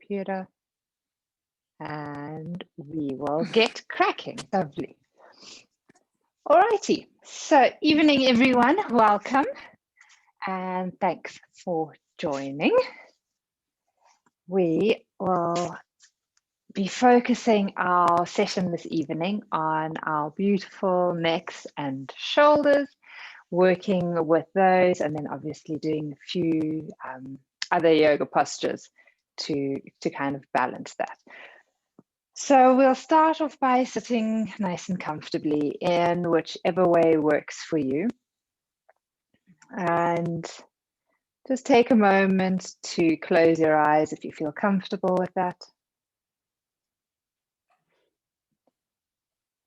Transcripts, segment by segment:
computer, and we will get cracking. Lovely. Alrighty, so evening everyone, welcome and thanks for joining. We will be focusing our session this evening on our beautiful necks and shoulders, working with those, and then obviously doing a few other yoga postures to kind of balance that. So we'll start off by sitting nice and comfortably in whichever way works for you. And just take a moment to close your eyes if you feel comfortable with that.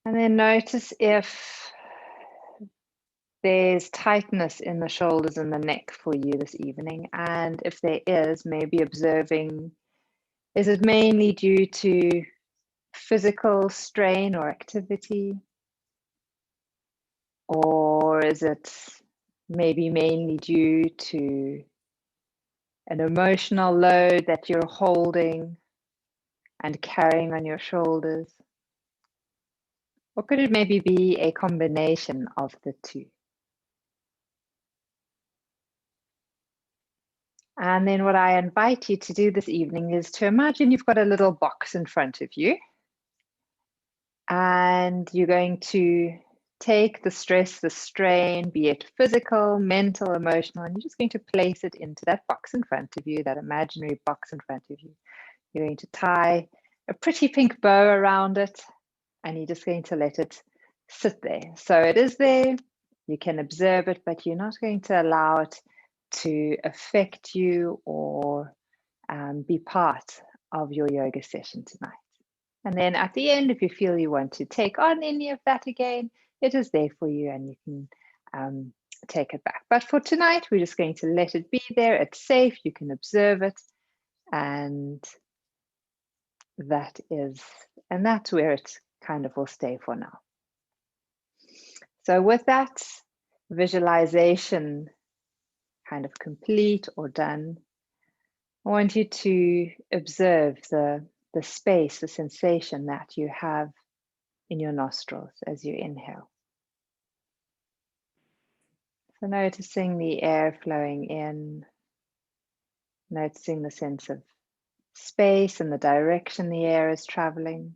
And then notice if there's tightness in the shoulders and the neck for you this evening. And if there is, maybe observing, is it mainly due to physical strain or activity? Or is it maybe mainly due to an emotional load that you're holding and carrying on your shoulders? Or could it maybe be a combination of the two? And then what I invite you to do this evening is to imagine you've got a little box in front of you. And you're going to take the stress, the strain, be it physical, mental, emotional, and you're just going to place it into that box in front of you, that imaginary box in front of you. You're going to tie a pretty pink bow around it, and you're just going to let it sit there. So it is there, you can observe it, but you're not going to allow it to affect you or be part of your yoga session tonight. And then at the end, if you feel you want to take on any of that again, it is there for you and you can take it back. But for tonight, we're just going to let it be there. It's safe, you can observe it, and that's where it kind of will stay for now. So with that visualization kind of complete or done, I want you to observe the space, the sensation that you have in your nostrils as you inhale. So noticing the air flowing in, noticing the sense of space and the direction the air is traveling.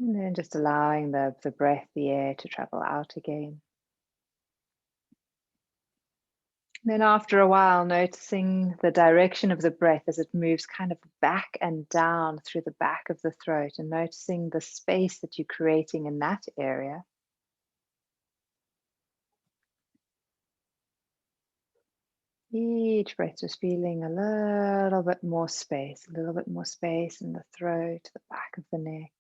And then just allowing the breath, the air to travel out again. Then after a while, noticing the direction of the breath as it moves kind of back and down through the back of the throat, and noticing the space that you're creating in that area. Each breath just feeling a little bit more space in the throat, the back of the neck.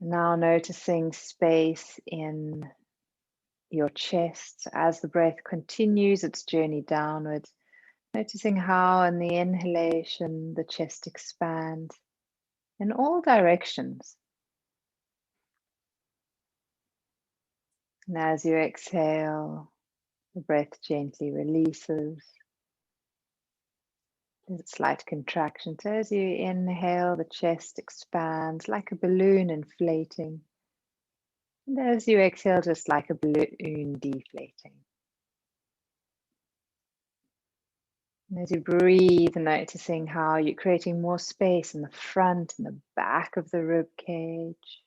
And now noticing space in your chest as the breath continues its journey downwards, noticing how in the inhalation the chest expands in all directions. And as you exhale, the breath gently releases. There's a slight contraction. So as you inhale, the chest expands like a balloon inflating. And as you exhale, just like a balloon deflating. And as you breathe, noticing how you're creating more space in the front and the back of the rib cage,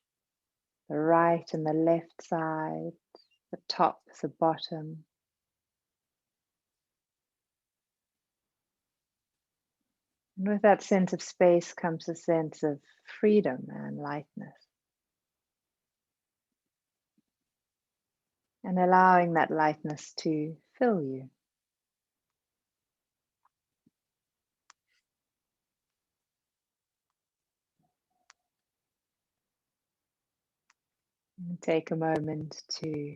the right and the left side, the top, the bottom. And with that sense of space comes a sense of freedom and lightness. And allowing that lightness to fill you. And take a moment to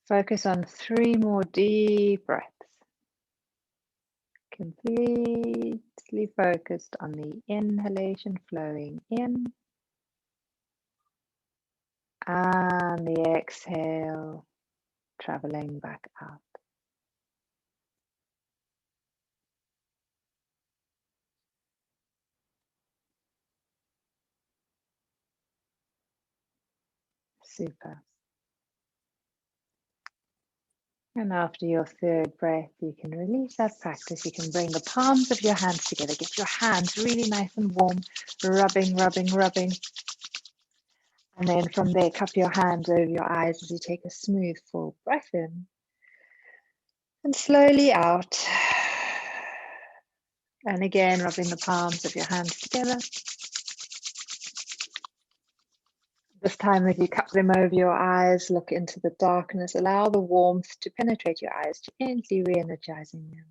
focus on 3 more deep breaths. Completely focused on the inhalation flowing in and the exhale traveling back out. Super. And after your third breath, you can release that practice. You can bring the palms of your hands together. Get your hands really nice and warm, rubbing, rubbing, rubbing. And then from there, cup your hands over your eyes as you take a smooth, full breath in. And slowly out. And again, rubbing the palms of your hands together. This time, as you cup them over your eyes, look into the darkness. Allow the warmth to penetrate your eyes, gently re-energizing them.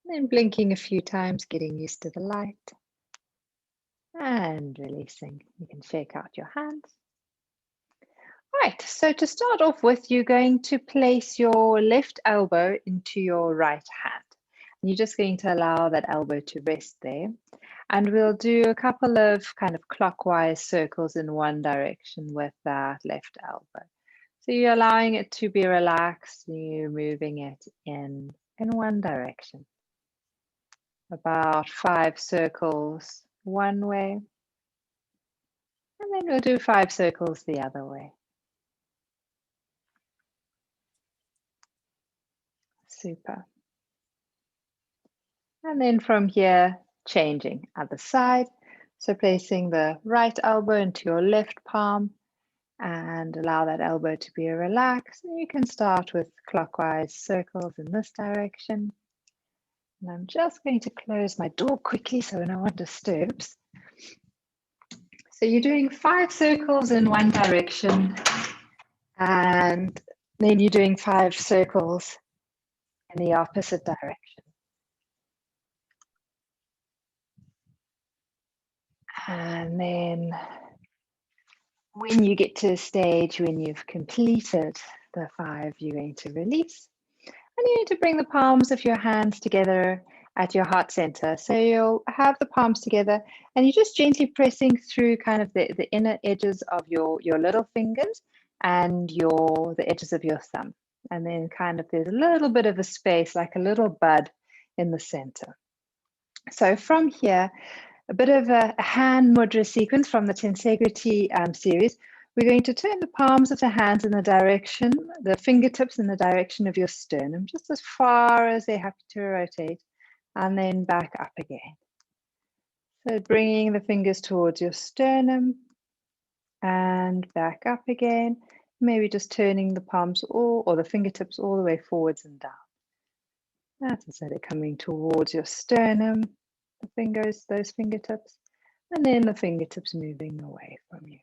Then blinking a few times, getting used to the light. And releasing. You can shake out your hands. Right, so to start off with, you're going to place your left elbow into your right hand. You're just going to allow that elbow to rest there. And we'll do a couple of kind of clockwise circles in one direction with that left elbow. So you're allowing it to be relaxed, you're moving it in one direction. About 5 circles one way. And then we'll do 5 circles the other way. Super. And then from here, changing other side. So placing the right elbow into your left palm and allow that elbow to be relaxed. And you can start with clockwise circles in this direction. And I'm just going to close my door quickly so no one disturbs. So you're doing 5 circles in one direction, and then you're doing 5 circles in the opposite direction. And then when you get to a stage when you've completed the 5, you're going to release. And you need to bring the palms of your hands together at your heart center. So you'll have the palms together and you're just gently pressing through kind of the inner edges of your little fingers and the edges of your thumb. And then kind of there's a little bit of a space, like a little bud in the center. So from here, a bit of a hand mudra sequence from the tensegrity series. We're going to turn the palms of the hands in the direction, the fingertips in the direction of your sternum, just as far as they're happy to rotate, and then back up again. So bringing the fingers towards your sternum and back up again, maybe just turning the palms or the fingertips all the way forwards and down. That's so they're coming towards your sternum, the fingers, those fingertips, and then the fingertips moving away from you.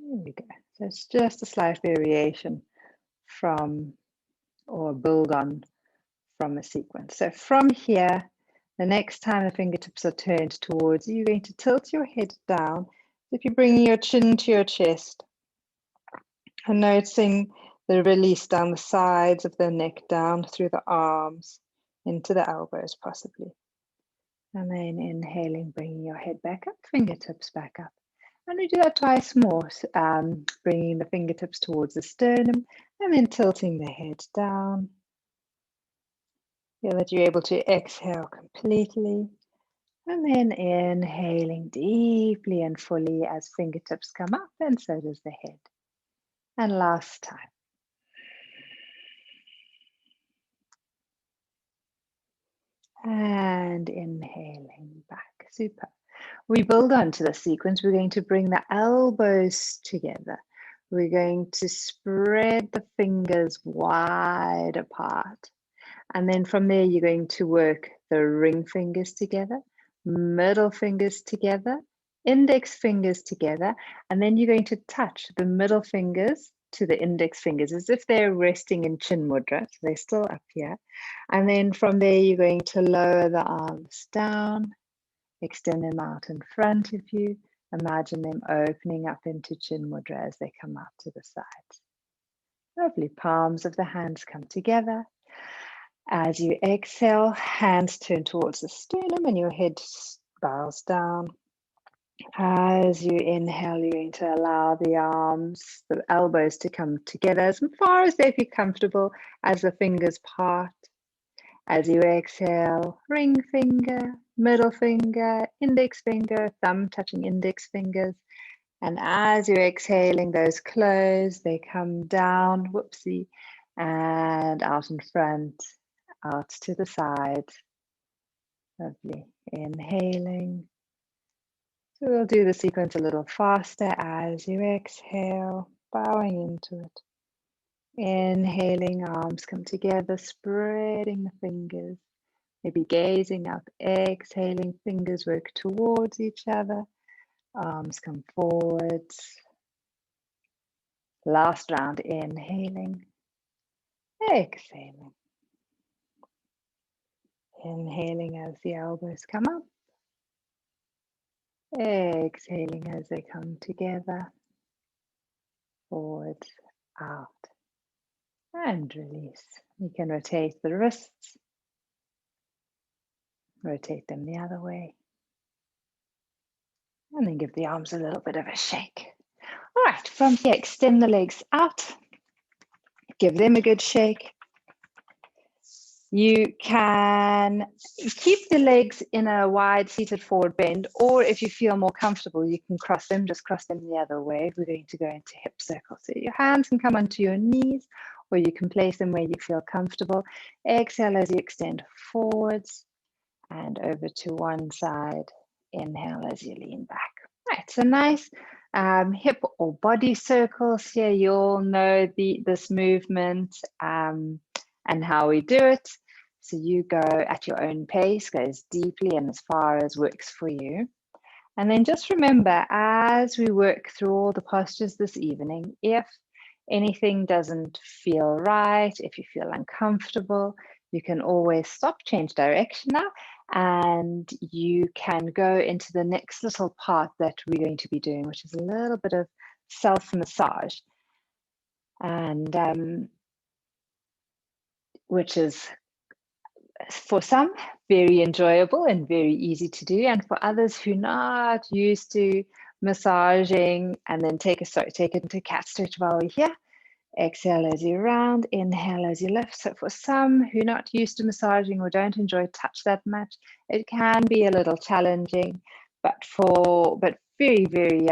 There we go. So it's just a slight variation from or build on from a sequence. So from here, the next time the fingertips are turned towards you, you're going to tilt your head down. If you're bringing your chin to your chest and noticing the release down the sides of the neck, down through the arms, into the elbows possibly. And then inhaling, bringing your head back up, fingertips back up. And we do that twice more, bringing the fingertips towards the sternum and then tilting the head down. Feel that you're able to exhale completely. And then inhaling deeply and fully as fingertips come up, and so does the head. And last time. And inhaling back. Super. We build onto the sequence. We're going to bring the elbows together. We're going to spread the fingers wide apart. And then from there, you're going to work the ring fingers together, middle fingers together, index fingers together. And then you're going to touch the middle fingers to the index fingers as if they're resting in chin mudra. So they're still up here. And then from there, you're going to lower the arms down. Extend them out in front of you. Imagine them opening up into chin mudra as they come out to the sides. Lovely. Palms of the hands come together. As you exhale, hands turn towards the sternum and your head bows down. As you inhale, you're going to allow the arms, the elbows to come together as far as they feel comfortable as the fingers part. As you exhale, ring finger, middle finger, index finger, thumb touching index fingers. And as you're exhaling, those close, they come down, whoopsie, and out in front, out to the side. Lovely. Inhaling. So we'll do the sequence a little faster as you exhale, bowing into it. Inhaling, arms come together, spreading the fingers. Maybe gazing up, exhaling, fingers work towards each other. Arms come forwards. Last round, inhaling, exhaling. Inhaling as the elbows come up. Exhaling as they come together. Forward, out, and release. You can rotate the wrists. Rotate them the other way. And then give the arms a little bit of a shake. All right, from here, extend the legs out. Give them a good shake. You can keep the legs in a wide seated forward bend, or if you feel more comfortable, you can cross them, just cross them the other way. We're going to go into hip circles. So your hands can come onto your knees, or you can place them where you feel comfortable. Exhale as you extend forwards and over to one side. Inhale as you lean back. Right, so nice hip or body circles here. You all know this movement and how we do it. So you go at your own pace, go as deeply and as far as works for you. And then just remember, as we work through all the postures this evening, if anything doesn't feel right, if you feel uncomfortable, you can always stop, change direction now, and you can go into the next little part that we're going to be doing, which is a little bit of self-massage, and which is, for some, very enjoyable and very easy to do, and for others who are not used to massaging, and then take it into cat stretch while we're here. Exhale as you round, inhale as you lift. So for some who are not used to massaging or don't enjoy touch that much, it can be a little challenging, but very, very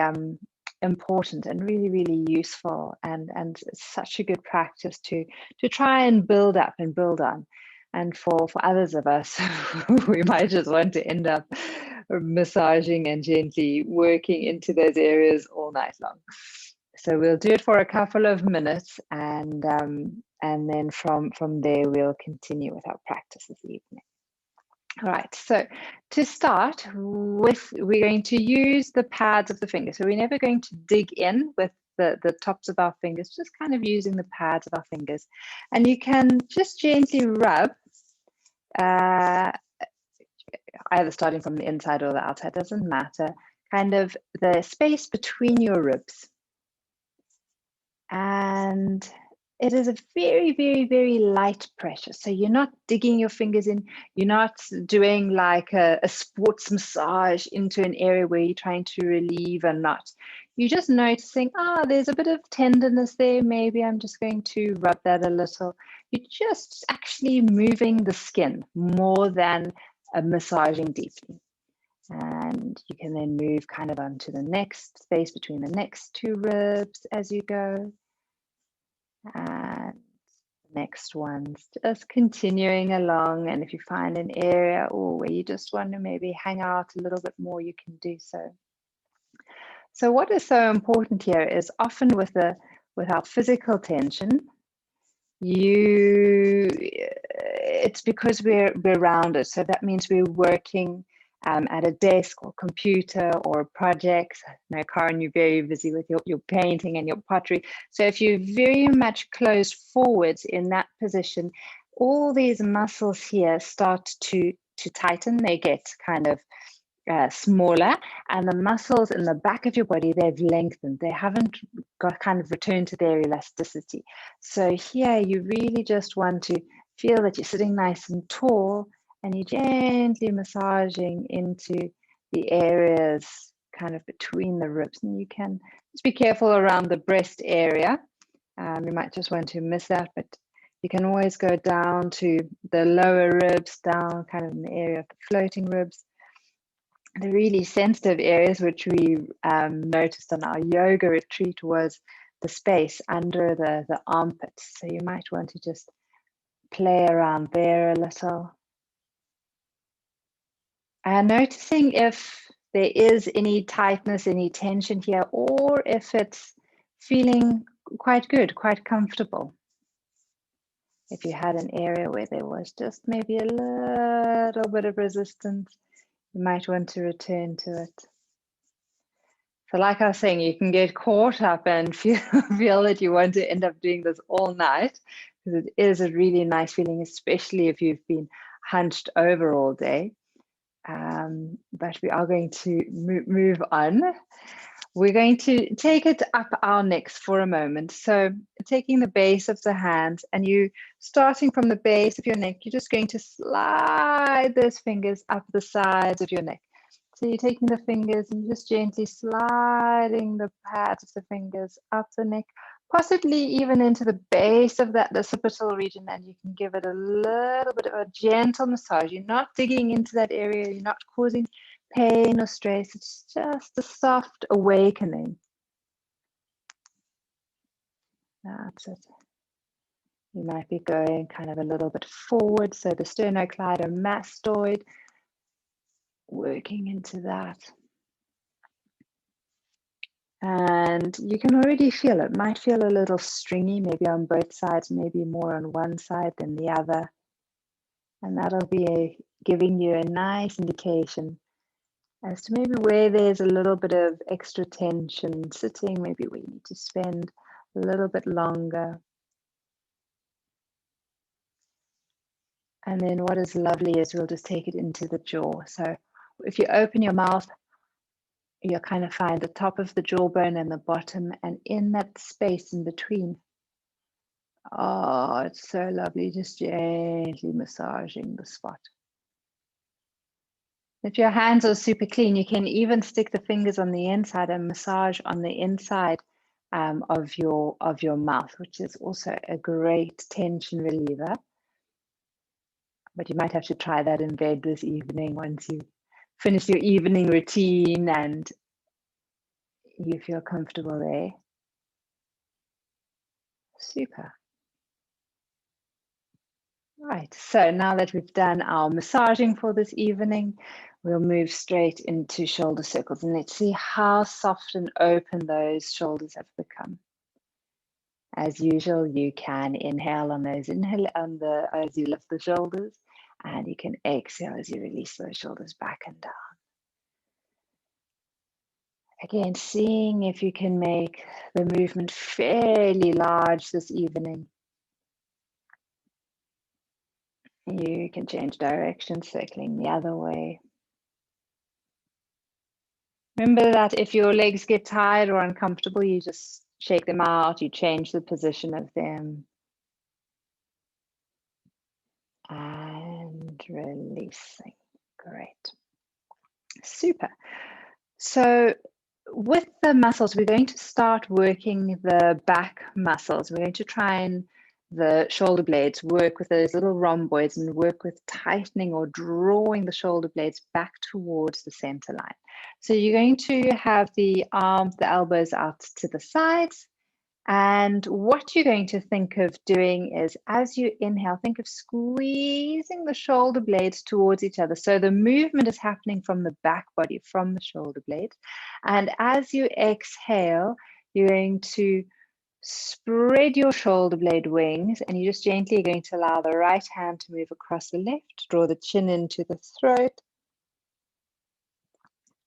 important and really, really useful, and such a good practice to try and build up and build on. And for others of us, we might just want to end up massaging and gently working into those areas all night long. So we'll do it for a couple of minutes, and then from there we'll continue with our practice this evening. All right, so to start with, we're going to use the pads of the fingers. So we're never going to dig in with the tops of our fingers, just kind of using the pads of our fingers. And you can just gently rub, either starting from the inside or the outside, doesn't matter, kind of the space between your ribs. And it is a very, very, very light pressure. So you're not digging your fingers in. You're not doing like a sports massage into an area where you're trying to relieve a knot. You're just noticing, there's a bit of tenderness there. Maybe I'm just going to rub that a little. You're just actually moving the skin more than massaging deeply. And you can then move kind of onto the next space between the next two ribs as you go. And the next one's just continuing along. And if you find an area where you just want to maybe hang out a little bit more, you can do so. So what is so important here is often with our physical tension, it's because we're rounded. So that means we're working at a desk or computer or projects. No, Karen, you're very busy with your painting and your pottery. So if you're very much closed forwards in that position, all these muscles here start to tighten. They get kind of smaller, and the muscles in the back of your body, they've lengthened. They haven't got kind of returned to their elasticity. So here you really just want to feel that you're sitting nice and tall, and you're gently massaging into the areas kind of between the ribs. And you can just be careful around the breast area. You might just want to miss that, but You can always go down to the lower ribs, down kind of in the area of the floating ribs. The really sensitive areas, which we noticed on our yoga retreat, was the space under the armpits. So you might want to just play around there a little. And noticing if there is any tightness, any tension here, or if it's feeling quite good, quite comfortable. If you had an area where there was just maybe a little bit of resistance, you might want to return to it. So like I was saying, you can get caught up and feel that you want to end up doing this all night, because it is a really nice feeling, especially if you've been hunched over all day. But we are going to move on. We're going to take it up our necks for a moment. So taking the base of the hands, and you starting from the base of your neck, you're just going to slide those fingers up the sides of your neck. So you're taking the fingers and just gently sliding the pads of the fingers up the neck, possibly even into the base of that occipital region, and you can give it a little bit of a gentle massage. You're not digging into that area, you're not causing pain or stress, it's just a soft awakening. That's it. You might be going kind of a little bit forward, so the sternocleidomastoid, working into that. And you can already feel it. Might feel a little stringy, maybe on both sides, maybe more on one side than the other. And that'll be giving you a nice indication as to maybe where there's a little bit of extra tension sitting, maybe we need to spend a little bit longer. And then what is lovely is we'll just take it into the jaw. So if you open your mouth, you'll kind of find the top of the jawbone and the bottom, and in that space in between. Oh, it's so lovely, just gently massaging the spot. If your hands are super clean, you can even stick the fingers on the inside and massage on the inside of your mouth, which is also a great tension reliever. But you might have to try that in bed this evening once you finish your evening routine and you feel comfortable there. Super. Right, so now that we've done our massaging for this evening, we'll move straight into shoulder circles, and let's see how soft and open those shoulders have become. As usual, you can inhale on those, as you lift the shoulders, and you can exhale as you release those shoulders back and down. Again, seeing if you can make the movement fairly large this evening. You can change direction, circling the other way. Remember that if your legs get tired or uncomfortable, you just shake them out, you change the position of them. And releasing. Great. Super. So with the muscles, we're going to start working the back muscles. We're going to try and the shoulder blades work with those little rhomboids and work with tightening or drawing the shoulder blades back towards the center line. So you're going to have the arms, the elbows out to the sides. And what you're going to think of doing is, as you inhale, think of squeezing the shoulder blades towards each other. So the movement is happening from the back body, from the shoulder blades. And as you exhale, you're going to spread your shoulder blade wings, and you just gently are going to allow the right hand to move across the left, draw the chin into the throat.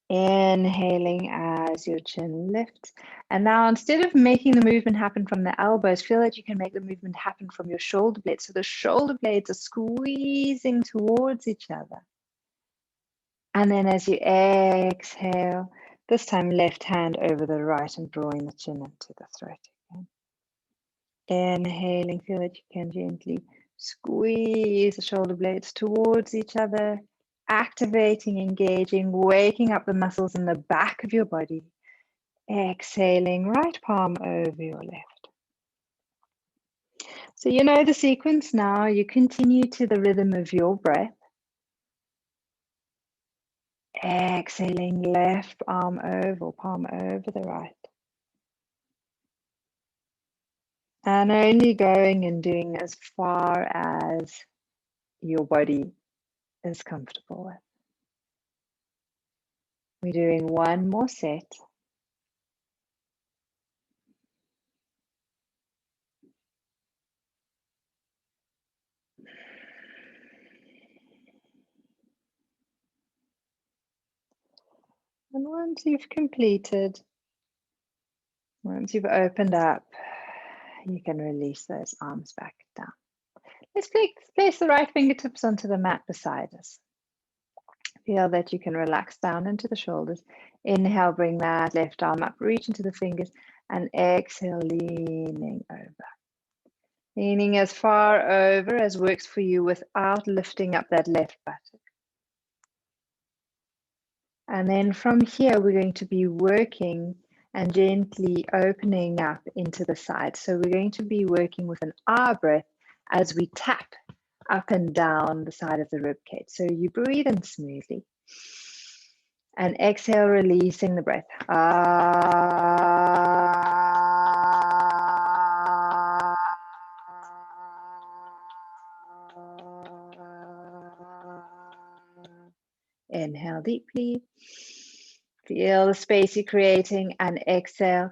Inhaling as your chin lifts. And now instead of making the movement happen from the elbows, feel that you can make the movement happen from your shoulder blades. So the shoulder blades are squeezing towards each other. And then as you exhale, this time left hand over the right and drawing the chin into the throat again. Inhaling, feel that you can gently squeeze the shoulder blades towards each other, activating, engaging, waking up the muscles in the back of your body. Exhaling, right palm over your left. So you know the sequence now. You continue to the rhythm of your breath. Exhaling, left arm over, palm over the right. And only going and doing as far as your body is comfortable with. We're doing one more set. And once you've completed, once you've opened up, you can release those arms back down. Let's place the right fingertips onto the mat beside us. Feel that you can relax down into the shoulders. Inhale, bring that left arm up, reach into the fingers, and exhale, leaning over. Leaning as far over as works for you without lifting up that left buttock. And then from here, we're going to be working and gently opening up into the side. So we're going to be working with an R breath as we tap up and down the side of the rib cage. So you breathe in smoothly. And exhale, releasing the breath. Inhale deeply. Feel the space you're creating and exhale.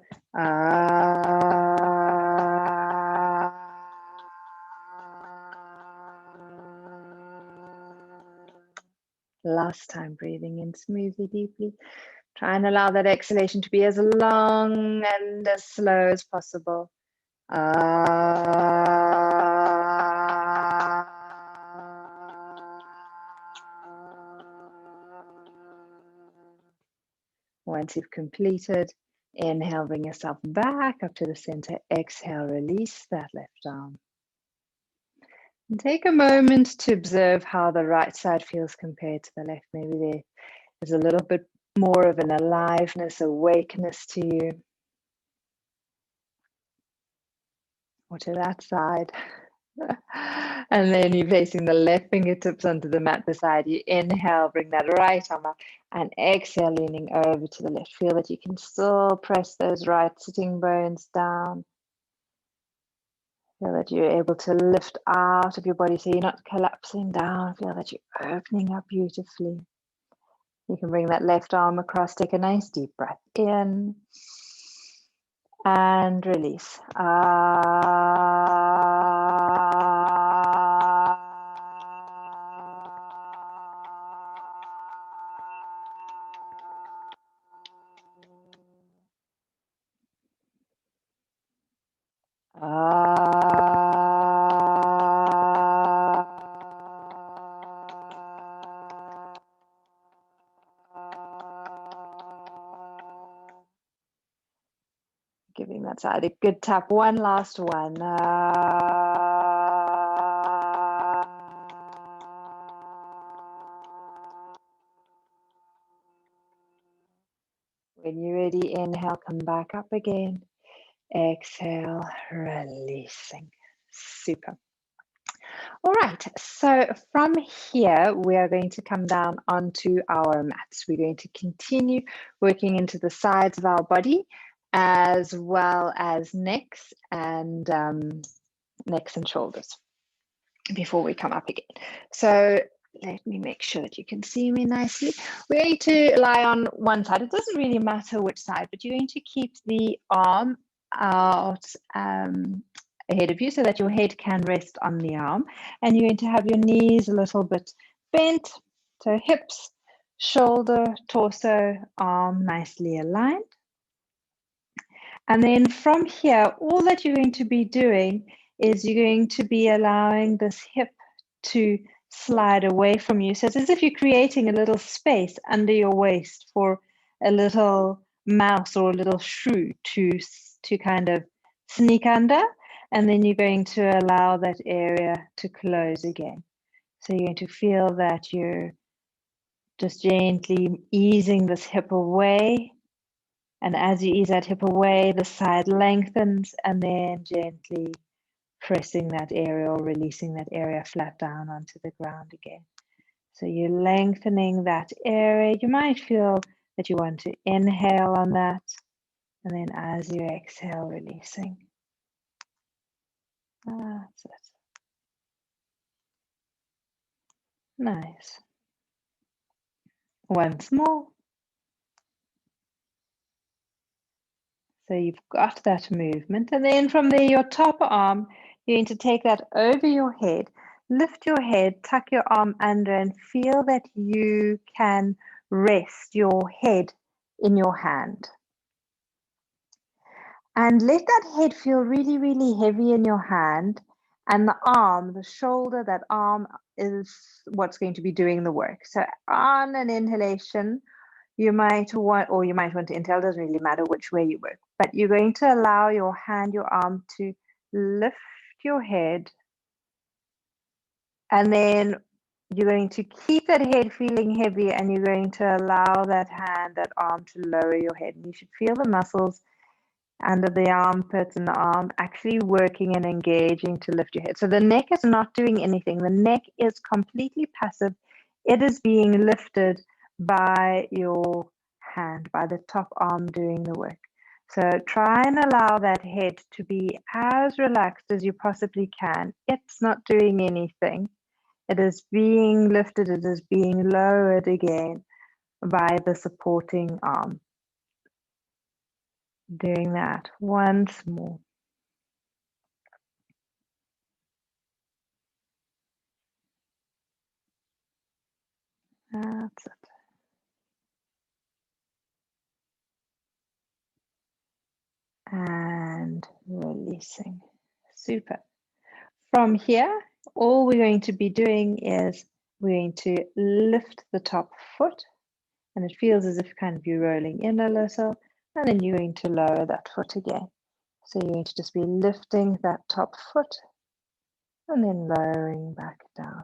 Last time, breathing in smoothly, deeply. Try and allow that exhalation to be as long and as slow as possible. Once you've completed, inhale, bring yourself back up to the center. Exhale, release that left arm. And take a moment to observe how the right side feels compared to the left. Maybe there is a little bit more of an aliveness, awakeness to you. Or to that side. And then you're placing the left fingertips onto the mat beside you. Inhale, bring that right arm up, and exhale, leaning over to the left. Feel that you can still press those right sitting bones down. Feel that you're able to lift out of your body so you're not collapsing down. Feel that you're opening up beautifully. You can bring that left arm across, take a nice deep breath in and release. Giving that side a good tap. One last one. When you're ready, inhale, come back up again. Exhale, releasing. Super. All right, so from here, we are going to come down onto our mats. We're going to continue working into the sides of our body, as well as necks and shoulders before we come up again. So let me make sure that you can see me nicely. We're going to lie on one side. It doesn't really matter which side, but you're going to keep the arm out ahead of you so that your head can rest on the arm. And you're going to have your knees a little bit bent. So hips, shoulder, torso, arm nicely aligned. And then from here, all that you're going to be doing is you're going to be allowing this hip to slide away from you. So it's as if you're creating a little space under your waist for a little mouse or a little shrew to kind of sneak under. And then you're going to allow that area to close again. So you're going to feel that you're just gently easing this hip away. And as you ease that hip away, the side lengthens and then gently pressing that area or releasing that area flat down onto the ground again. So you're lengthening that area. You might feel that you want to inhale on that. And then as you exhale, releasing. That's it. Nice. Once more. So you've got that movement. And then from there, your top arm, you're going to take that over your head. Lift your head, tuck your arm under, and feel that you can rest your head in your hand. And let that head feel really, really heavy in your hand. And the arm, the shoulder, that arm is what's going to be doing the work. So on an inhalation, you might want, or you might want to inhale, doesn't really matter which way you work, but you're going to allow your hand, your arm to lift your head. And then you're going to keep that head feeling heavy, and you're going to allow that hand, that arm to lower your head. And you should feel the muscles under the armpits and the arm actually working and engaging to lift your head. So the neck is not doing anything. The neck is completely passive. It is being lifted by your hand, by the top arm doing the work. So try and allow that head to be as relaxed as you possibly can. It's not doing anything. It is being lifted. It is being lowered again by the supporting arm. Doing that once more. That's it. And releasing. Super. From here, all we're going to be doing is we're going to lift the top foot, and it feels as if kind of you're rolling in a little, and then you're going to lower that foot again. So you're going to just be lifting that top foot and then lowering back down.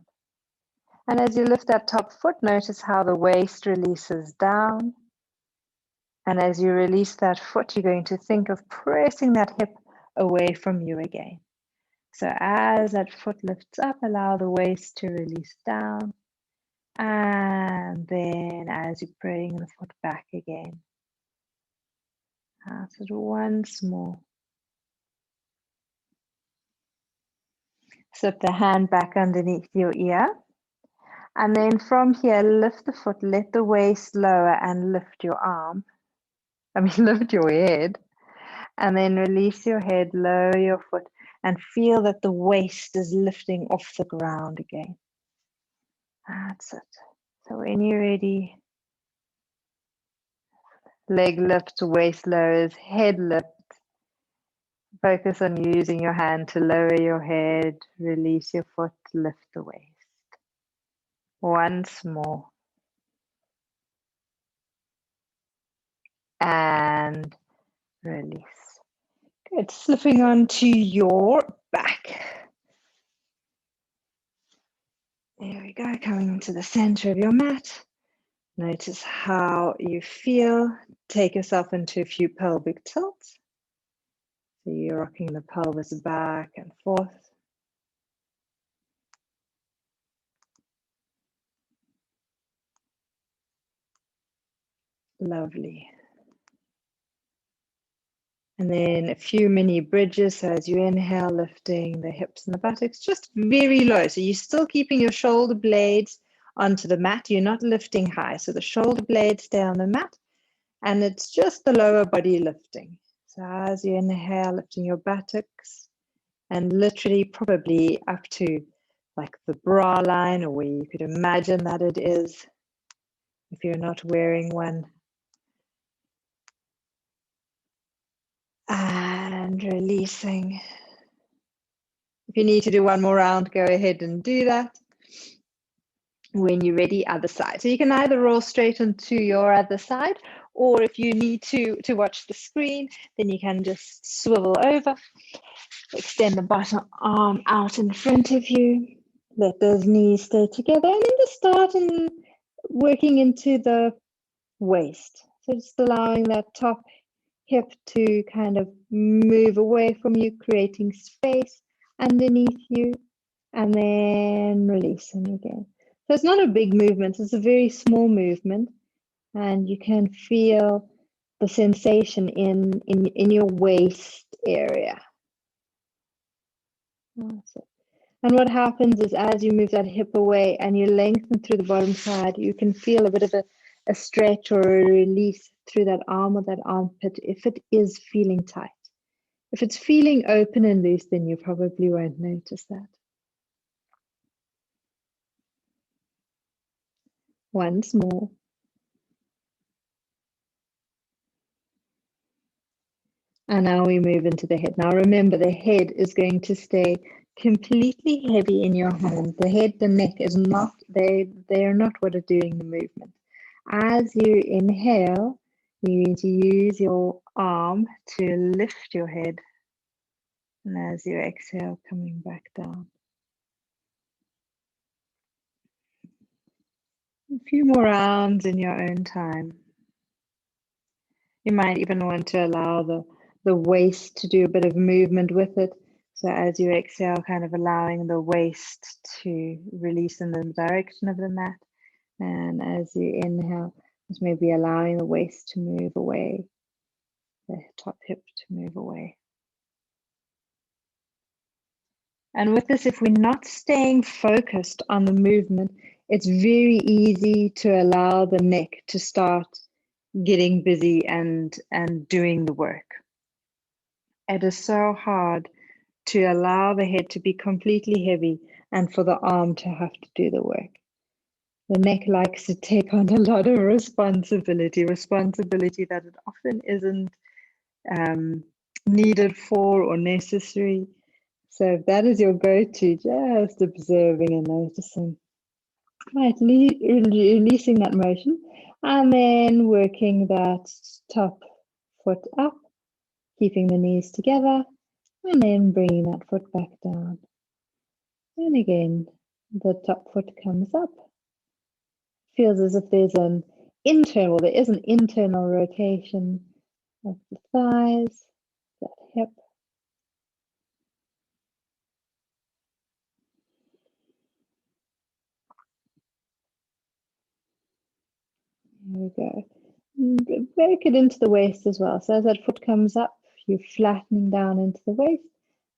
And as you lift that top foot, notice how the waist releases down. And as you release that foot, you're going to think of pressing that hip away from you again. So as that foot lifts up, allow the waist to release down. And then as you bring the foot back again. That's it once more. Slip the hand back underneath your ear. And then from here, lift the foot, let the waist lower and lift your arm. Lift your head. And then release your head, lower your foot, and feel that the waist is lifting off the ground again. That's it. So when you're ready, leg lifts, waist lowers, head lifts. Focus on using your hand to lower your head, release your foot, lift the waist. Once more. And release. Good. Slipping onto your back. There we go. Coming to the center of your mat. Notice how you feel. Take yourself into a few pelvic tilts. So you're rocking the pelvis back and forth. Lovely. And then a few mini bridges. So as you inhale, lifting the hips and the buttocks, just very low. So you're still keeping your shoulder blades onto the mat. You're not lifting high. So the shoulder blades stay on the mat. And it's just the lower body lifting. So as you inhale, lifting your buttocks and literally probably up to like the bra line, or where you could imagine that it is if you're not wearing one. And releasing. If you need to do one more round, go ahead and do that. When you're ready, other side. So you can either roll straight onto your other side, or if you need to watch the screen, then you can just swivel over, extend the bottom arm out in front of you, let those knees stay together, and then just start working into the waist. So just allowing that top hip to kind of move away from you, creating space, underneath you, and then releasing again. So it's not a big movement, it's a very small movement, and you can feel the sensation in your waist area. Awesome. And what happens is as you move that hip away and you lengthen through the bottom side, you can feel a bit of a stretch or a release through that arm or that armpit if it is feeling tight. If it's feeling open and loose, then you probably won't notice that. Once more. And now we move into the head. Now remember, the head is going to stay completely heavy in your hand. The head, the neck is not, they are not what are doing the movement. As you inhale, you need to use your arm to lift your head. And as you exhale, coming back down. A few more rounds in your own time. You might even want to allow the waist to do a bit of movement with it. So as you exhale, kind of allowing the waist to release in the direction of the mat. And as you inhale, just maybe allowing the waist to move away, the top hip to move away. And with this, if we're not staying focused on the movement, it's very easy to allow the neck to start getting busy and doing the work. It is so hard to allow the head to be completely heavy and for the arm to have to do the work. The neck likes to take on a lot of responsibility that it often isn't needed for or necessary. So if that is your go-to, just observing and noticing. Right, releasing that motion and then working that top foot up, keeping the knees together, and then bringing that foot back down. And again, the top foot comes up. Feels as if there is an internal rotation of the thighs, that hip. There we go. Work it into the waist as well. So as that foot comes up, you're flattening down into the waist.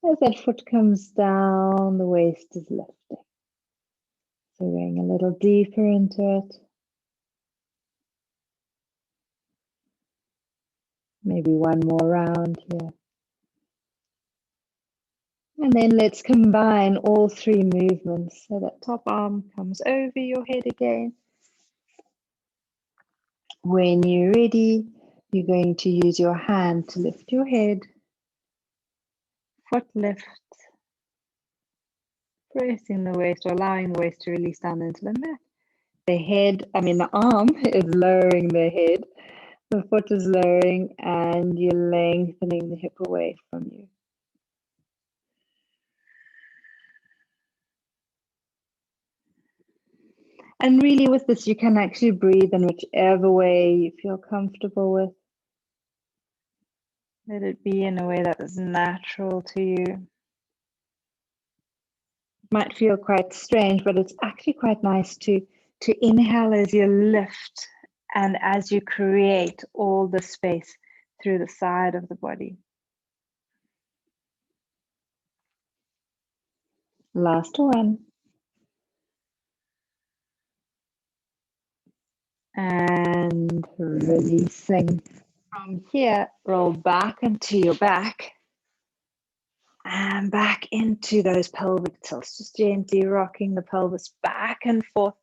As that foot comes down, the waist is lifting. So going a little deeper into it. Maybe one more round here. And then let's combine all three movements. So that top arm comes over your head again. When you're ready, you're going to use your hand to lift your head. Foot lift. Pressing the waist or allowing the waist to release down into the mat. The arm is lowering the head. The foot is lowering and you're lengthening the hip away from you. And really with this, you can actually breathe in whichever way you feel comfortable with. Let it be in a way that is natural to you. It might feel quite strange, but it's actually quite nice to inhale as you lift and as you create all the space through the side of the body. Last one. And releasing. From here, roll back into your back and back into those pelvic tilts, just gently rocking the pelvis back and forth,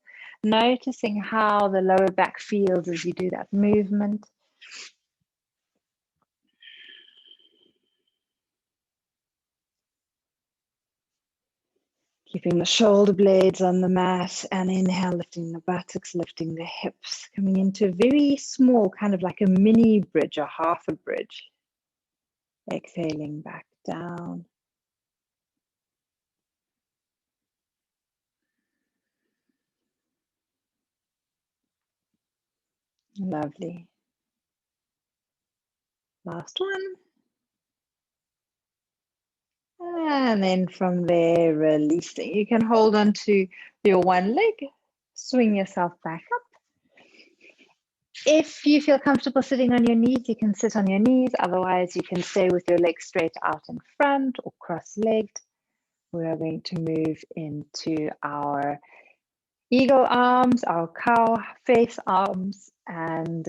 noticing how the lower back feels as you do that movement. Keeping the shoulder blades on the mat and inhale, lifting the buttocks, lifting the hips, coming into a very small, kind of like a mini bridge, a half a bridge. Exhaling back down. Lovely. Last one. And then from there, releasing. You can hold on to your one leg, swing yourself back up. If you feel comfortable sitting on your knees, you can sit on your knees. Otherwise, you can stay with your legs straight out in front or cross-legged. We are going to move into our eagle arms, our cow face arms, and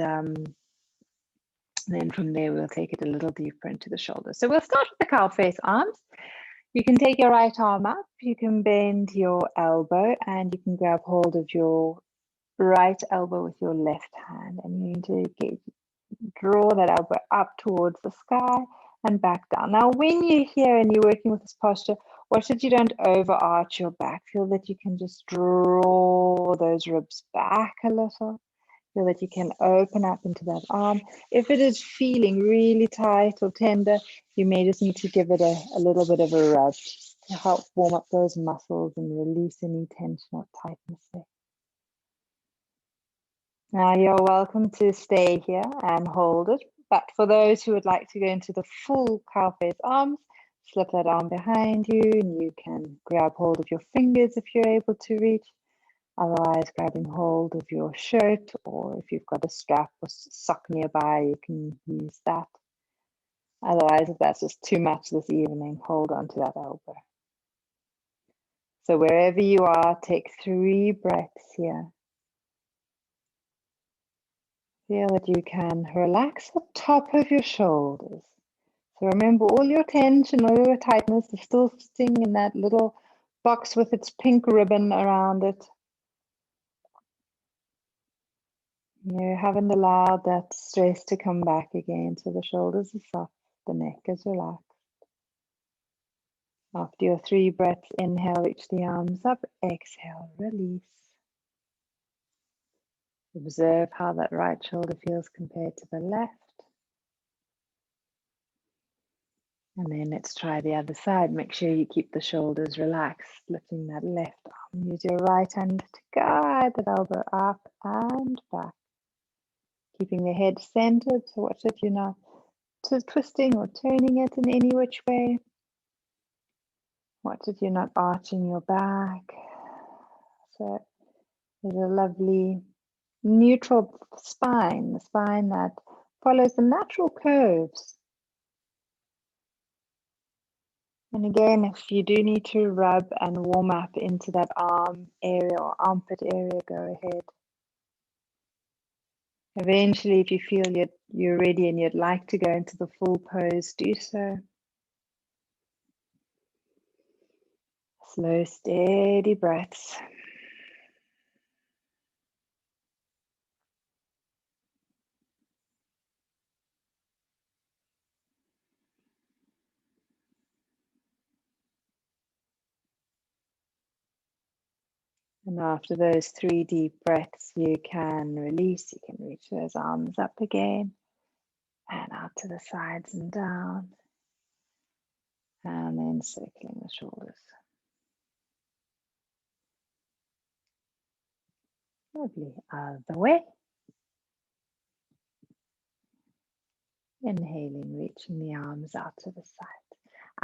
then from there, we'll take it a little deeper into the shoulders. So we'll start with the cow face arms. You can take your right arm up, you can bend your elbow, and you can grab hold of your right elbow with your left hand. And you need to draw that elbow up towards the sky and back down. Now, when you're here and you're working with this posture, watch that you don't overarch your back. Feel that you can just draw those ribs back a little. Feel that you can open up into that arm. If it is feeling really tight or tender, you may just need to give it a little bit of a rub to help warm up those muscles and release any tension or tightness there. Now you're welcome to stay here and hold it. But for those who would like to go into the full cow face arms, slip that arm behind you and you can grab hold of your fingers if you're able to reach. Otherwise, grabbing hold of your shirt, or if you've got a strap or sock nearby, you can use that. Otherwise, if that's just too much this evening, hold on to that elbow. So wherever you are, take 3 breaths here. Feel that you can relax the top of your shoulders. So remember, all your tension, all your tightness is still sitting in that little box with its pink ribbon around it. You haven't allowed that stress to come back again, so the shoulders are soft, the neck is relaxed. After your 3 breaths, inhale, reach the arms up, exhale, release. Observe how that right shoulder feels compared to the left. And then let's try the other side. Make sure you keep the shoulders relaxed, lifting that left arm. Use your right hand to guide that elbow up and back. Keeping the head centered, so watch that you're not twisting or turning it in any which way. Watch that you're not arching your back. So there's a lovely neutral spine, the spine that follows the natural curves. And again, if you do need to rub and warm up into that arm area or armpit area, go ahead. Eventually, if you feel you're ready and you'd like to go into the full pose, do so. Slow, steady breaths. And after those 3 deep breaths, you can release, you can reach those arms up again and out to the sides and down. And then circling the shoulders. Lovely. Out of the way. Inhaling, reaching the arms out to the side.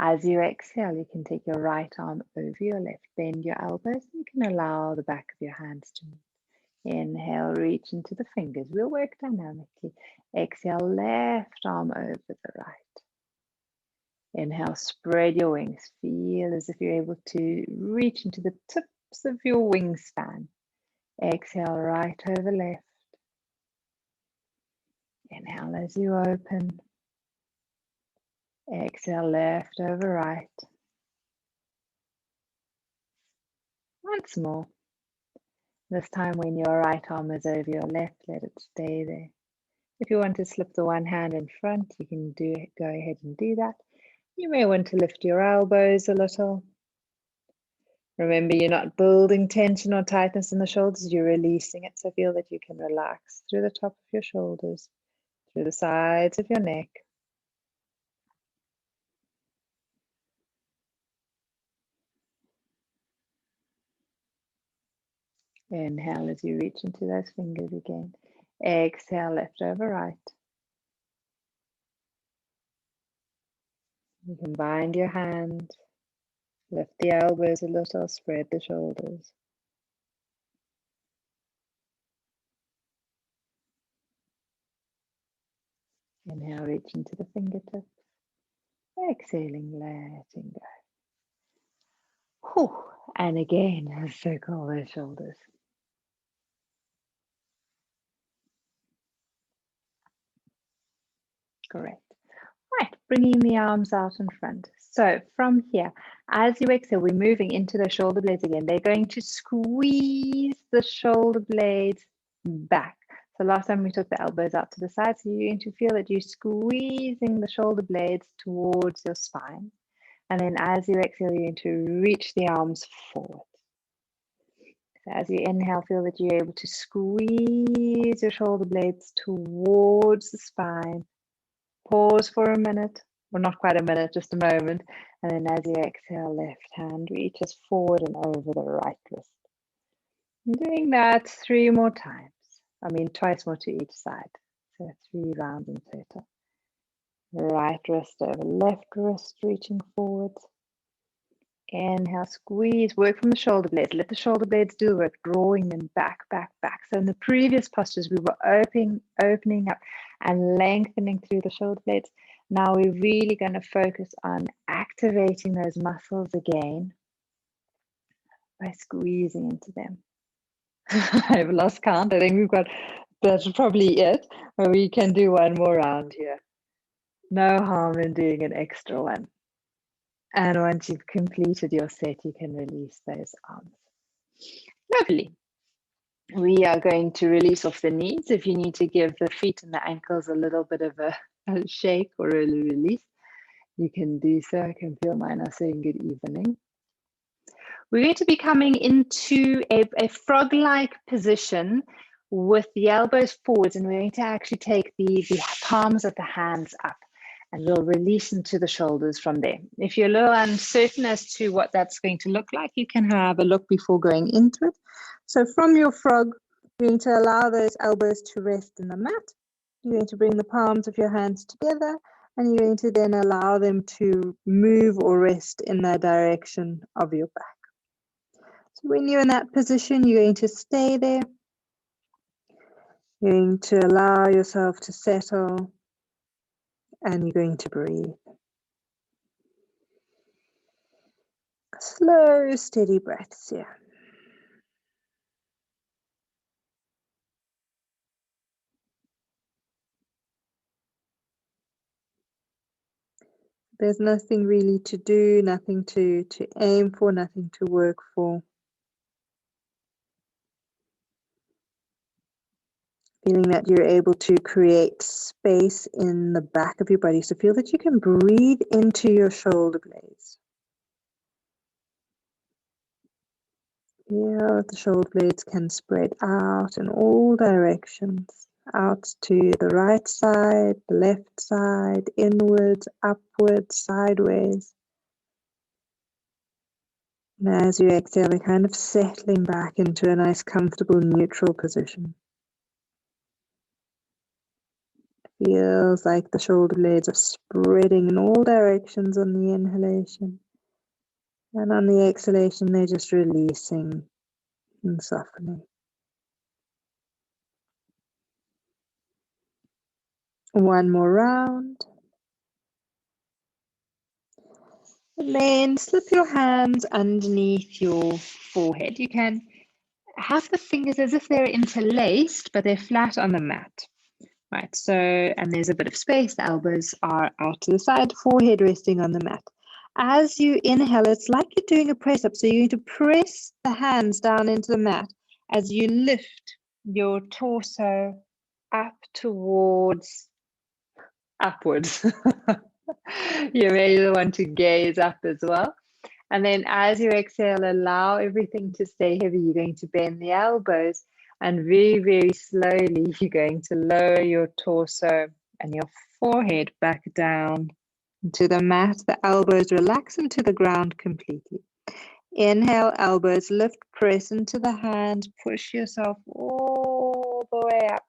As you exhale, you can take your right arm over your left, bend your elbows, and you can allow the back of your hands to move. Inhale, reach into the fingers. We'll work dynamically. Exhale, left arm over the right. Inhale, spread your wings. Feel as if you're able to reach into the tips of your wingspan. Exhale, right over left. Inhale as you open. Exhale, left over right. Once more. This time when your right arm is over your left, let it stay there. If you want to slip the one hand in front, you can go ahead and do that. You may want to lift your elbows a little. Remember, you're not building tension or tightness in the shoulders, you're releasing it. So feel that you can relax through the top of your shoulders, through the sides of your neck. Inhale as you reach into those fingers again. Exhale, left over right. You can bind your hand, lift the elbows a little, spread the shoulders. Inhale, reach into the fingertips. Exhaling, letting go. Whew. And again, circle those shoulders. Correct. Right, bringing the arms out in front. So from here, as you exhale, we're moving into the shoulder blades again. They're going to squeeze the shoulder blades back. So last time we took the elbows out to the side, so you're going to feel that you're squeezing the shoulder blades towards your spine. And then as you exhale, you're going to reach the arms forward. So as you inhale, feel that you're able to squeeze your shoulder blades towards the spine. Pause for a minute, or not quite a minute, just a moment. And then as you exhale, left hand reaches forward and over the right wrist. Doing that 3 more times. I mean, twice more to each side. So 3 rounds in total. Right wrist over left wrist, reaching forward. Inhale, squeeze, work from the shoulder blades. Let the shoulder blades do the work, drawing them back, back, back. So in the previous postures, we were opening up and lengthening through the shoulder blades. Now we're really going to focus on activating those muscles again by squeezing into them. I've lost count. I think that's probably it. But we can do one more round here. No harm in doing an extra one. And once you've completed your set, you can release those arms. Lovely. We are going to release off the knees. If you need to give the feet and the ankles a little bit of a shake or a release, you can do so. I can feel mine are saying good evening. We're going to be coming into a frog-like position with the elbows forwards, and we're going to actually take the palms of the hands up, and we'll release into the shoulders from there. If you're a little uncertain as to what that's going to look like, you can have a look before going into it. So from your frog, you're going to allow those elbows to rest in the mat. You're going to bring the palms of your hands together, and you're going to then allow them to move or rest in the direction of your back. So when you're in that position, you're going to stay there. You're going to allow yourself to settle, and you're going to breathe. Slow, steady breaths here. There's nothing really to do, nothing to aim for, nothing to work for. Feeling that you're able to create space in the back of your body. So feel that you can breathe into your shoulder blades. Feel that the shoulder blades can spread out in all directions. Out to the right side, the left side, inwards, upwards, sideways. And as you exhale, you're kind of settling back into a nice, comfortable, neutral position. Feels like the shoulder blades are spreading in all directions on the inhalation. And on the exhalation, they're just releasing and softening. One more round. And then slip your hands underneath your forehead. You can have the fingers as if they're interlaced, but they're flat on the mat. Right, so, and there's a bit of space, the elbows are out to the side, forehead resting on the mat. As you inhale, it's like you're doing a press up, so you're going to press the hands down into the mat as you lift your torso up towards, upwards. You may want to gaze up as well. And then as you exhale, allow everything to stay heavy. You're going to bend the elbows. And very, very slowly, you're going to lower your torso and your forehead back down to the mat. The elbows relax into the ground completely. Inhale, elbows lift, press into the hands, push yourself all the way up.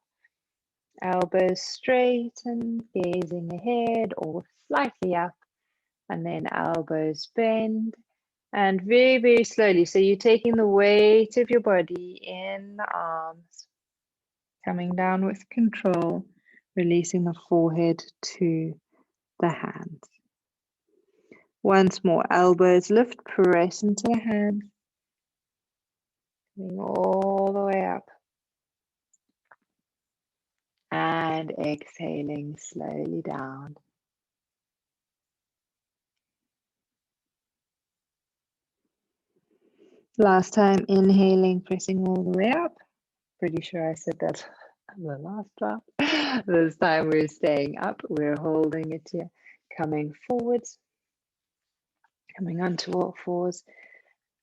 Elbows straighten, gazing ahead or slightly up. And then elbows bend. And very, very slowly. So you're taking the weight of your body in the arms, coming down with control, releasing the forehead to the hands. Once more, elbows lift, press into the hands, coming all the way up. And exhaling slowly down. Last time, inhaling, pressing all the way up. Pretty sure I said that the last drop. This time we're staying up, we're holding it here, coming forwards, coming onto all fours.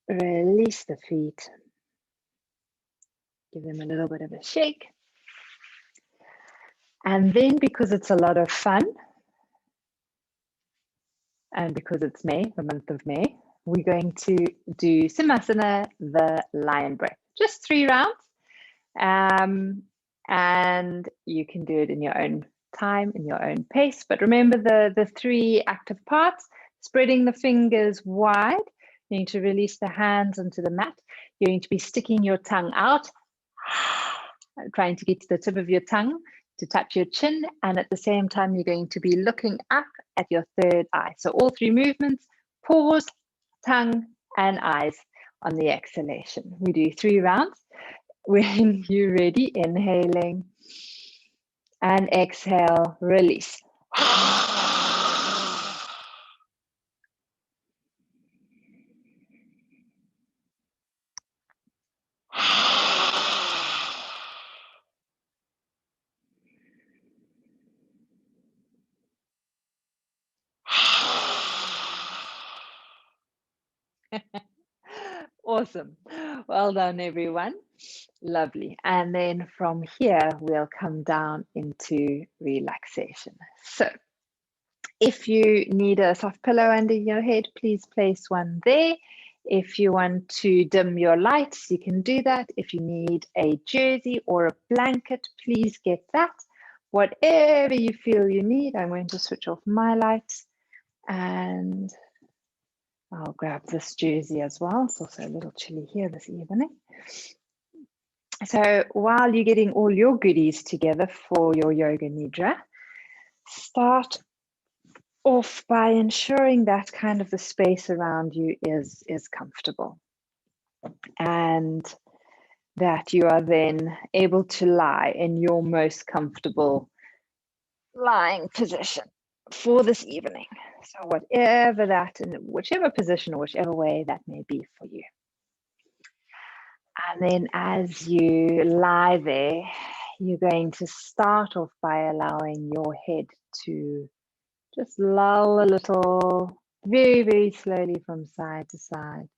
Release the feet. Give them a little bit of a shake. And then, because it's a lot of fun, and because it's May, the month of May, we're going to do Simasana, the lion breath. Just 3 rounds. And you can do it in your own time, in your own pace. But remember the 3 active parts: spreading the fingers wide. You need to release the hands onto the mat. You're going to be sticking your tongue out, trying to get to the tip of your tongue to touch your chin. And at the same time, you're going to be looking up at your third eye. So all 3 movements: pause, tongue, and eyes on the exhalation. We do 3 rounds. When you're ready, inhaling and exhale, release. Awesome. Well done, everyone. Lovely. And then from here, we'll come down into relaxation. So if you need a soft pillow under your head, please place one there. If you want to dim your lights, you can do that. If you need a jersey or a blanket, please get that. Whatever you feel you need. I'm going to switch off my lights and I'll grab this jersey as well. It's also a little chilly here this evening. So while you're getting all your goodies together for your yoga nidra, start off by ensuring that kind of the space around you is comfortable, and that you are then able to lie in your most comfortable lying position for this evening. So whatever that, in whichever position or whichever way that may be for you. And then as you lie there, you're going to start off by allowing your head to just lull a little, very, very slowly from side to side.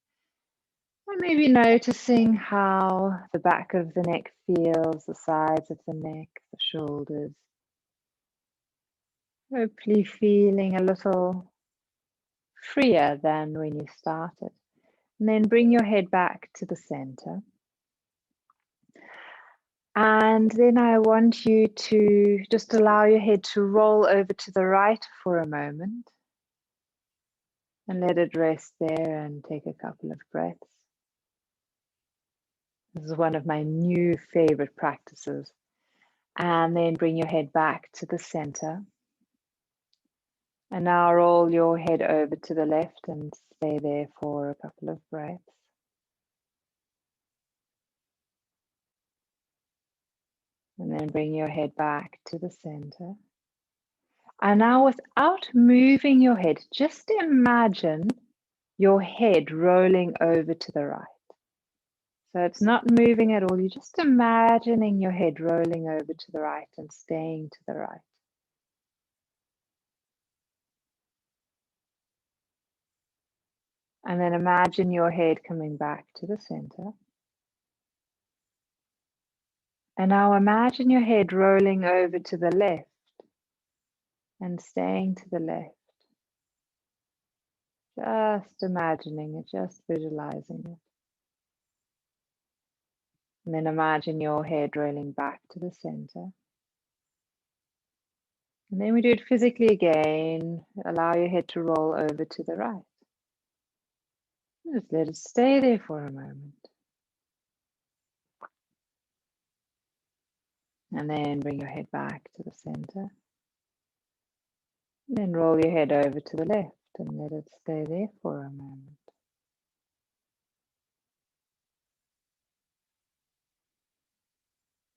And maybe noticing how the back of the neck feels, the sides of the neck, the shoulders. Hopefully feeling a little freer than when you started. And then bring your head back to the center. And then I want you to just allow your head to roll over to the right for a moment. And let it rest there and take a couple of breaths. This is one of my new favorite practices. And then bring your head back to the center. And now roll your head over to the left and stay there for a couple of breaths. And then bring your head back to the center. And now, without moving your head, just imagine your head rolling over to the right. So it's not moving at all. You're just imagining your head rolling over to the right and staying to the right. And then imagine your head coming back to the center. And now imagine your head rolling over to the left and staying to the left. Just imagining it, just visualizing it. And then imagine your head rolling back to the center. And then we do it physically again. Allow your head to roll over to the right. Just let it stay there for a moment. And then bring your head back to the center. Then roll your head over to the left and let it stay there for a moment.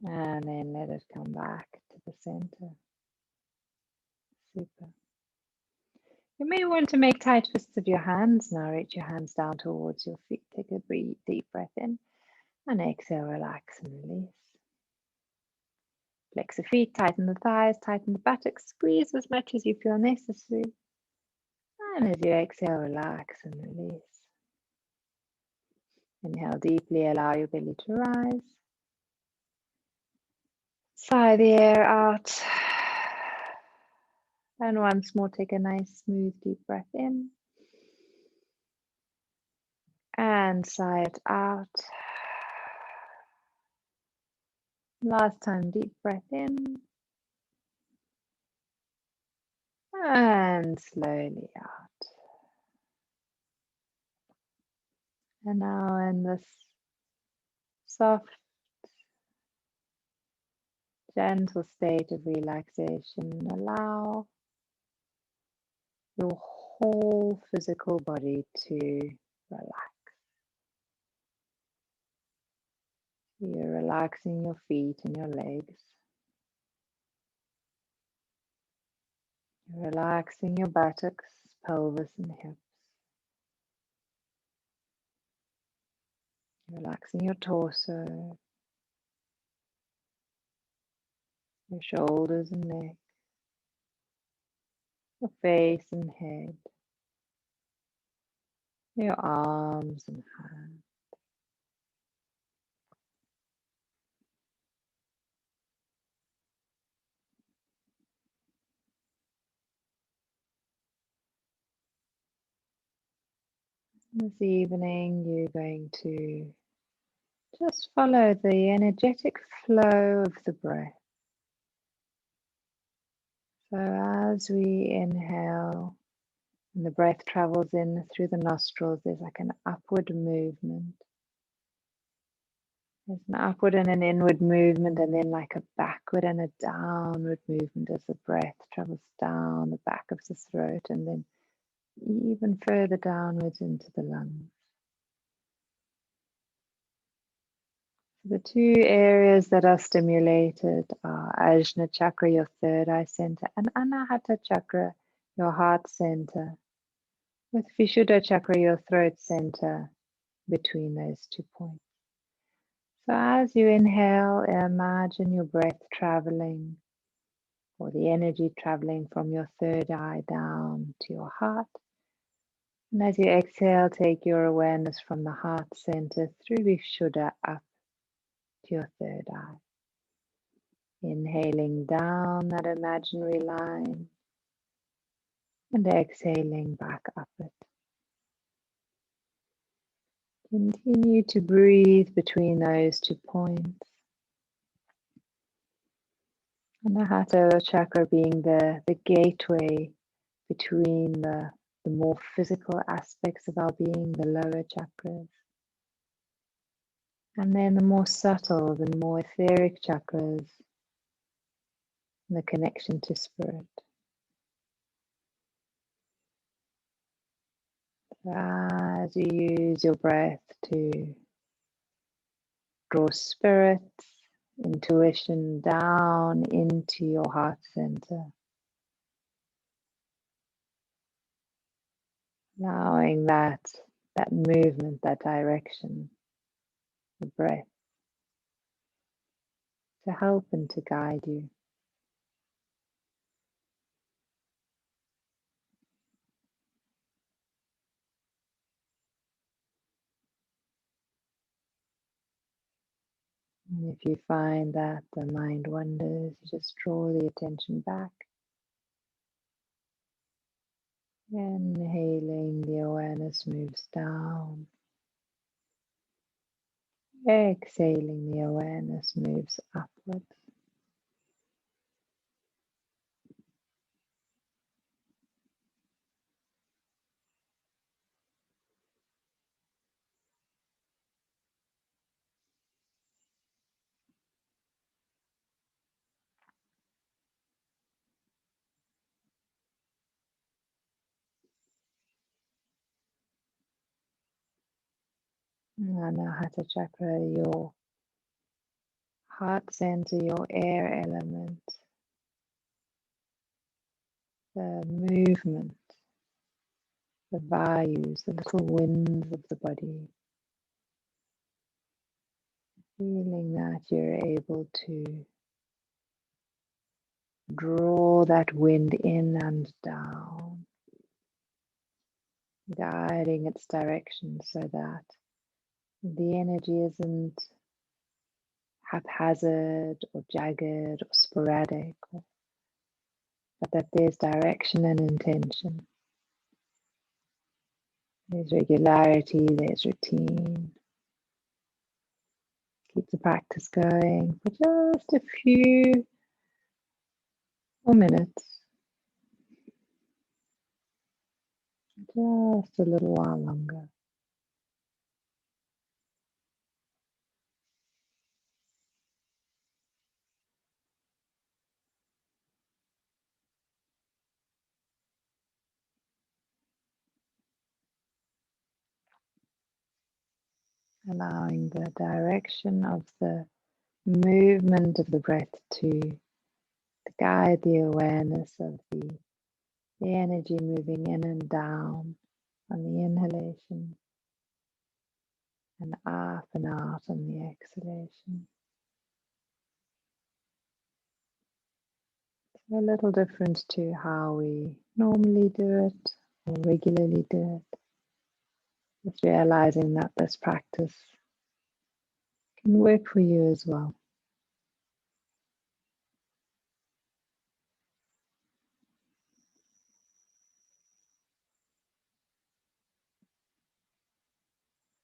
And then let it come back to the center. Super. You may want to make tight fists of your hands. Now reach your hands down towards your feet. Take a deep breath in and exhale, relax and release. Flex the feet, tighten the thighs, tighten the buttocks, squeeze as much as you feel necessary. And as you exhale, relax and release. Inhale deeply, allow your belly to rise. Sigh the air out. And once more, take a nice, smooth, deep breath in. And sigh it out. Last time, deep breath in. And slowly out. And now in this soft, gentle state of relaxation, allow your whole physical body to relax. You're relaxing your feet and your legs. You're relaxing your buttocks, pelvis, and hips. You're relaxing your torso, your shoulders and neck, your face and head, your arms and hands. This evening, you're going to just follow the energetic flow of the breath. So as we inhale and the breath travels in through the nostrils, there's like an upward movement. There's an upward and an inward movement, and then like a backward and a downward movement as the breath travels down the back of the throat and then even further downwards into the lungs. The two areas that are stimulated are Ajna chakra, your third eye center, and Anahata chakra, your heart center, with Vishuddha chakra, your throat center, between those 2 points. So as you inhale, imagine your breath traveling, or the energy traveling from your third eye down to your heart. And as you exhale, take your awareness from the heart center through Vishuddha up to your third eye. Inhaling down that imaginary line and exhaling back up it. Continue to breathe between those 2 points. And the Hatha chakra being the gateway between the more physical aspects of our being, the lower chakras, and then the more subtle, the more etheric chakras, and the connection to spirit. As you use your breath to draw spirit, intuition down into your heart center, allowing that movement, that direction, the breath, to help and to guide you. And if you find that the mind wanders, you just draw the attention back. Inhaling, the awareness moves down. Exhaling, the awareness moves upwards. Hatha chakra, your heart center, your air element, the movement, the vayus, the little winds of the body. Feeling that you're able to draw that wind in and down, guiding its direction so that the energy isn't haphazard or jagged or sporadic, but that there's direction and intention. There's regularity, there's routine. Keep the practice going for just a few more minutes, just a little while longer. Allowing the direction of the movement of the breath to guide the awareness of the energy moving in and down on the inhalation and up and out on the exhalation. It's a little different to how we normally do it or regularly do it. Just realizing that this practice can work for you as well.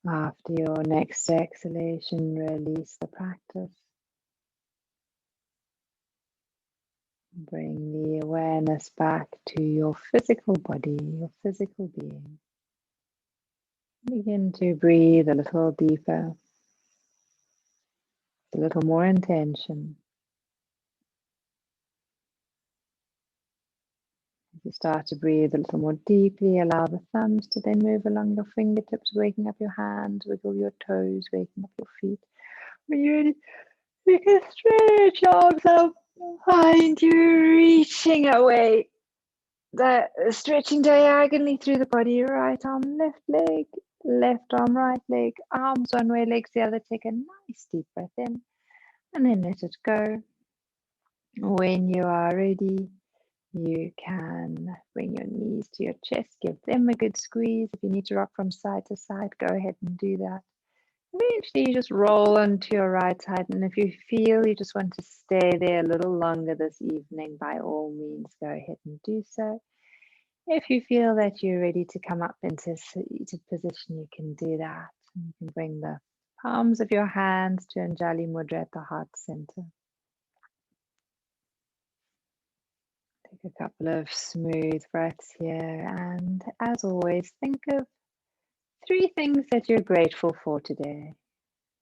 After your next exhalation, release the practice. Bring the awareness back to your physical body, your physical being. Begin to breathe a little deeper, a little more intention. As you start to breathe a little more deeply, allow the thumbs to then move along your fingertips, waking up your hands, wiggle your toes, waking up your feet. When you're ready, you can stretch your arms up behind you, reaching away. Stretching diagonally through the body, right arm, left leg, left arm, right leg, arms one way, legs the other. Take a nice deep breath in and then let it go. When you are ready, you can bring your knees to your chest, give them a good squeeze. If you need to rock from side to side, go ahead and do that. Eventually, you just roll onto your right side, and if you feel you just want to stay there a little longer this evening, by all means, go ahead and do so. If you feel that you're ready to come up into seated position, you can do that. You can bring the palms of your hands to Anjali Mudra at the heart center. Take a couple of smooth breaths here, and as always, think of 3 things that you're grateful for today.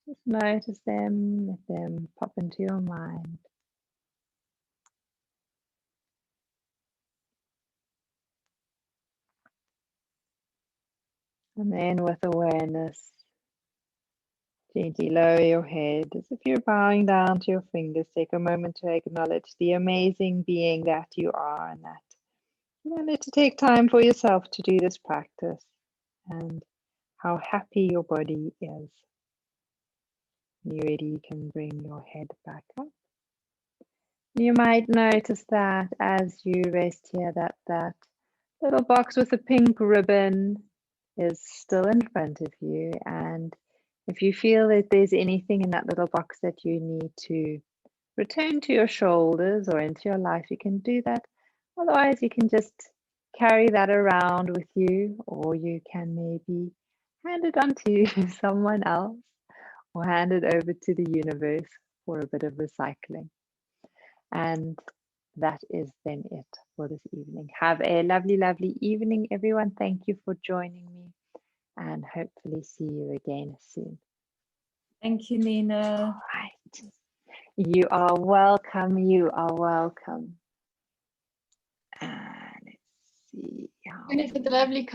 Just notice them, let them pop into your mind. And then with awareness, gently lower your head as if you're bowing down to your fingers. Take a moment to acknowledge the amazing being that you are, and that you wanted to take time for yourself to do this practice, and how happy your body is. When you're ready, you can bring your head back up. You might notice that as you rest here, that little box with a pink ribbon is still in front of you, and if you feel that there's anything in that little box that you need to return to your shoulders or into your life, you can do that. Otherwise, you can just carry that around with you, or you can maybe hand it on to someone else or hand it over to the universe for a bit of recycling. And that is then it for this evening. Have a lovely, lovely evening, everyone. Thank you for joining me, and hopefully see you again soon. Thank you, Nina. All right. You are welcome. You are welcome. And let's see. And for the lovely